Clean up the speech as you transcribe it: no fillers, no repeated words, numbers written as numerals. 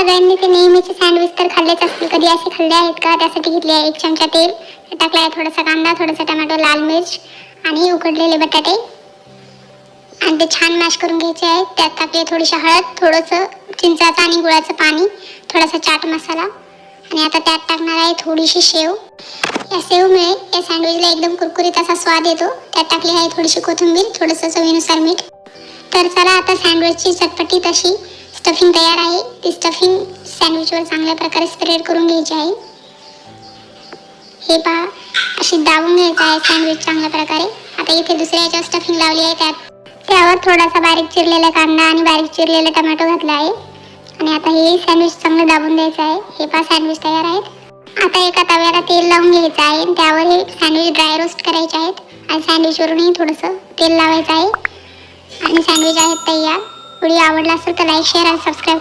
सगळ्यांनी ते नेहमीचे सँडविच तर खाल्लेच असतील. कधी असे खाल्ले आहेत का? त्यासाठी घेतले आहे 1 चमचा तेल, टाकला आहे थोडासा कांदा, थोडासा टोमॅटो, लाल मिर्च आणि उकडलेले बटाटे आणि ते छान मॅश करून घ्यायचे आहे. त्यात टाकले थोडीशी हळद, थोडंसं चिंचाचं आणि गुळाचं पाणी, थोडासा चाट मसाला आणि आता त्यात टाकणार आहे थोडीशी शेव. या शेवमुळे या सँडविचला एकदम कुरकुरीत असा स्वाद येतो. त्यात टाकली आहे थोडीशी कोथिंबीर, थोडंसं चवीनुसार मीठ. तर चला आता सँडविचची चटपटीत अशी स्टफिंग तयार आहे. ती स्टफिंग सँडविचवर चांगल्या प्रकारे स्प्रेड करून घ्यायची आहे. हे पहा, अशी दाबून घ्यायचं आहे सँडविच चांगल्या प्रकारे. आता इथे दुसऱ्या याच्यावर स्टफिंग लावली आहे. त्यावर थोडासा बारीक चिरलेला कांदा आणि बारीक चिरलेला टोमॅटो घातला आहे आणि आता हे सँडविच चांगलं दाबून द्यायचं आहे. हे पहा सँडविच तयार आहेत. आता एका तव्याला तेल लावून घ्यायचं आहे आणि त्यावर हे सँडविच ड्राय रोस्ट करायचे आहेत आणि सँडविचवरूनही थोडंसं तेल लावायचं आहे आणि सँडविच आहेत तयार. व्हिडिओ आवडला असेल तर लाईक, शेअर आणि सबस्क्राईब